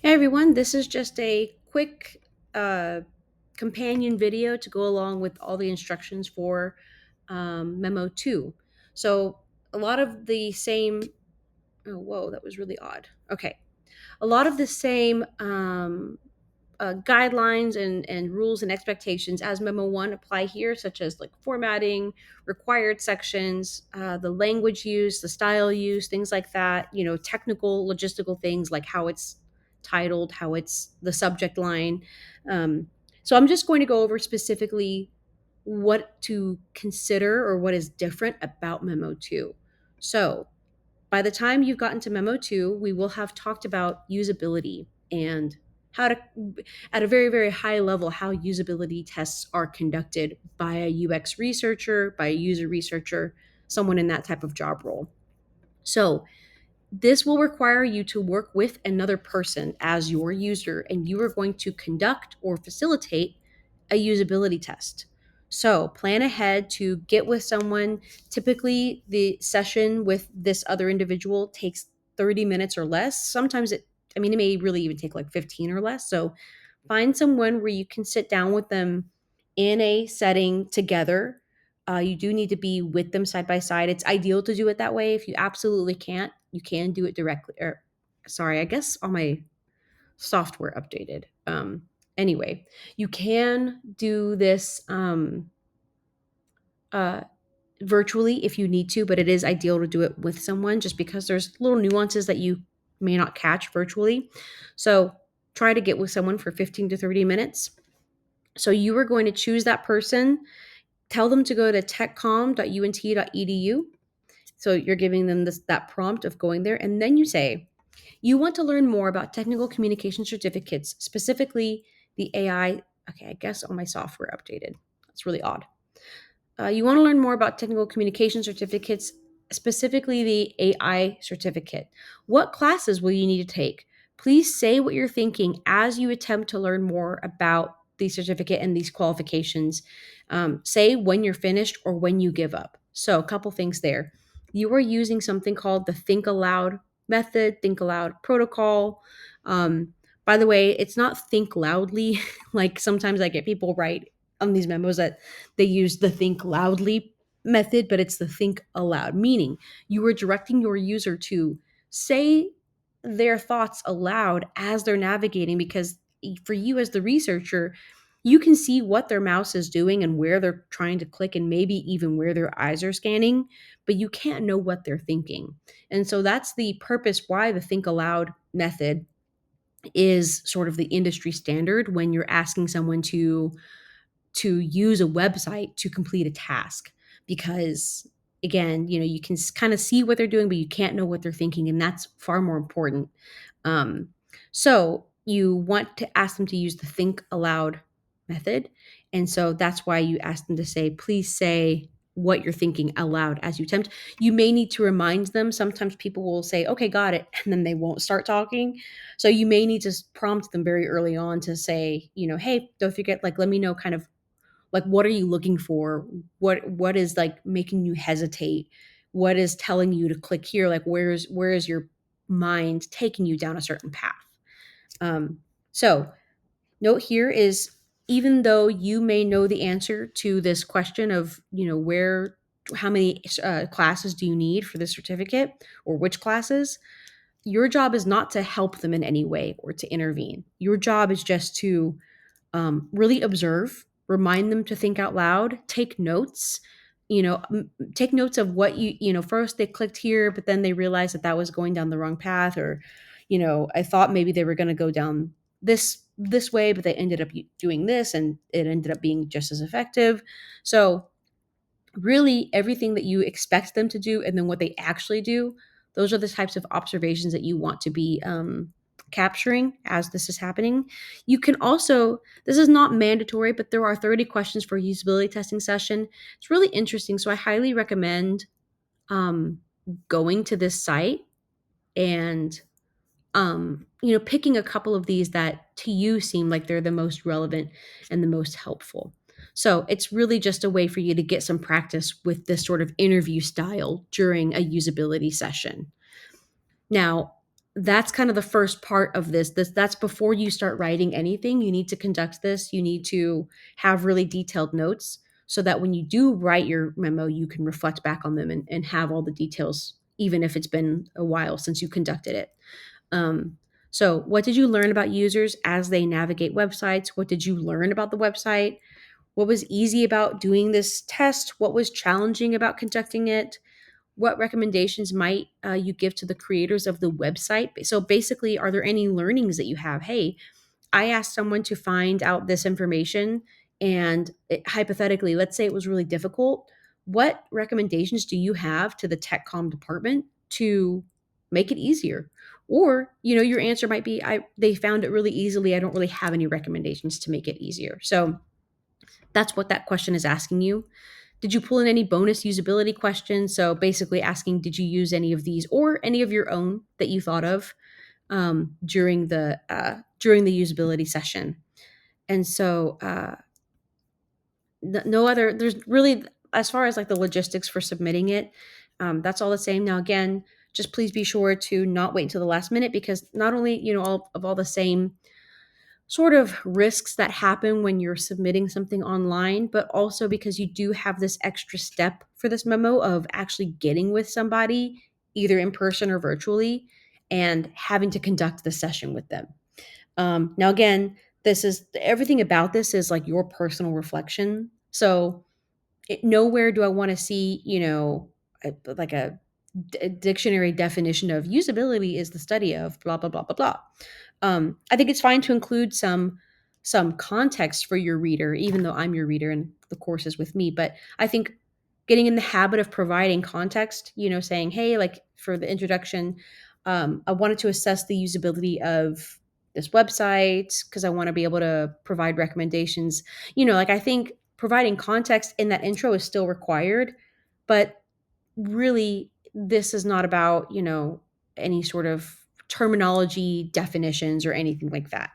Hey everyone, this is just a quick uh, companion video to go along with all the instructions for Memo 2. So, a lot of the same. Oh, whoa, that was really odd. Okay. A lot of the same guidelines and rules and expectations as Memo 1 apply here, such as like formatting, required sections, the language use, the style use, things like that, technical, logistical things like how it's titled, how it's the subject line. Um, so I'm just going to go over specifically what to consider or what is different about Memo 2. So, by the time you've gotten to Memo 2, we will have talked about usability and how to, at a very, very high level, how usability tests are conducted by a UX researcher, by a user researcher, someone in that type of job role. So, this will require you to work with another person as your user, and you are going to conduct or facilitate a usability test. So, plan ahead to get with someone. Typically, the session with this other individual takes 30 minutes or less. Sometimes it may really even take like 15 or less. So, find someone where you can sit down with them in a setting together. You do need to be with them side by side. It's ideal to do it that way. If you absolutely can't, you can do it directly. Or, sorry, I guess all my software updated. Anyway, you can do this uh, virtually if you need to, but it is ideal to do it with someone just because there's little nuances that you may not catch virtually. So try to get with someone for 15 to 30 minutes. So you are going to choose that person, tell them to go to techcom.unt.edu. So you're giving them that prompt of going there. And then you say, you want to learn more about technical communication certificates, specifically the AI. Okay, I guess all my software updated. That's really odd. You want to learn more about technical communication certificates, specifically the AI certificate. What classes will you need to take? Please say what you're thinking as you attempt to learn more about the certificate and these qualifications. Say when you're finished or when you give up. So, a couple things there. You are using something called the Think Aloud method, Think Aloud protocol. By the way, it's not think loudly. Like sometimes I get people write on these memos that they use the think loudly method, but it's the think aloud, meaning you are directing your user to say their thoughts aloud as they're navigating, because for you as the researcher, you can see what their mouse is doing and where they're trying to click and maybe even where their eyes are scanning, but you can't know what they're thinking. And so that's the purpose why the think aloud method is sort of the industry standard when you're asking someone to use a website to complete a task, because again, you can kind of see what they're doing but you can't know what they're thinking, and that's far more important. Um, so you want to ask them to use the think aloud method, and so that's why you ask them to say, please say what you're thinking aloud as you attempt. You may need to remind them. Sometimes people will say, okay, got it, and then they won't start talking. So you may need to prompt them very early on to say, hey, don't forget, like, let me know kind of like, what are you looking for? What is like making you hesitate? What is telling you to click here? Like, where is your mind taking you down a certain path? So note here is, even though you may know the answer to this question of, where, how many classes do you need for this certificate, or which classes, your job is not to help them in any way or to intervene. Your job is just to really observe, remind them to think out loud, take notes. Take notes of what first they clicked here, but then they realized that that was going down the wrong path, or I thought maybe they were going to go down this way, but they ended up doing this, and it ended up being just as effective. So really everything that you expect them to do and then what they actually do, those are the types of observations that you want to be capturing as this is happening. You can also, this is not mandatory, but there are 30 questions for a usability testing session. It's really interesting, so I highly recommend um, going to this site and picking a couple of these that to you seem like they're the most relevant and the most helpful. So it's really just a way for you to get some practice with this sort of interview style during a usability session. Now, that's kind of the first part of that's before you start writing anything. You need to conduct this. You need to have really detailed notes so that when you do write your memo, you can reflect back on them and have all the details, even if it's been a while since you conducted it. um, so what did you learn about users as they navigate websites? What did you learn about the website? What was easy about doing this test? What was challenging about conducting it? What recommendations might you give to the creators of the website? So basically, are there any learnings that you have? Hey, I asked someone to find out this information, and hypothetically, let's say it was really difficult. What recommendations do you have to the tech com department to make it easier? Or, your answer might be, they found it really easily. I don't really have any recommendations to make it easier. So that's what that question is asking you. Did you pull in any bonus usability questions? So basically asking, did you use any of these or any of your own that you thought of during the usability session? And so no other. There's really, as far as like the logistics for submitting it, that's all the same. Now again, just please be sure to not wait until the last minute, because not only all the same sort of risks that happen when you're submitting something online, but also because you do have this extra step for this memo of actually getting with somebody, either in person or virtually, and having to conduct the session with them. Now, again, this is everything about this is like your personal reflection. So, nowhere do I want to see, like a dictionary definition of usability is the study of blah blah blah blah blah. I think it's fine to include some context for your reader, even though I'm your reader and the course is with me. But I think getting in the habit of providing context, saying, hey, like for the introduction, I wanted to assess the usability of this website because I want to be able to provide recommendations. Like I think providing context in that intro is still required, but really this is not about any sort of terminology definitions or anything like that.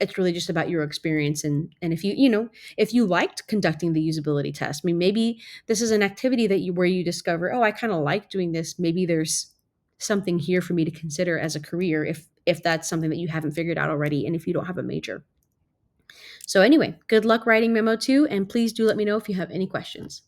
It's really just about your experience, and if if you liked conducting the usability test. I mean, maybe this is an activity that you where you discover, oh, I kind of like doing this. Maybe there's something here for me to consider as a career, if that's something that you haven't figured out already, and if you don't have a major. So anyway, good luck writing memo 2, and please do let me know if you have any questions.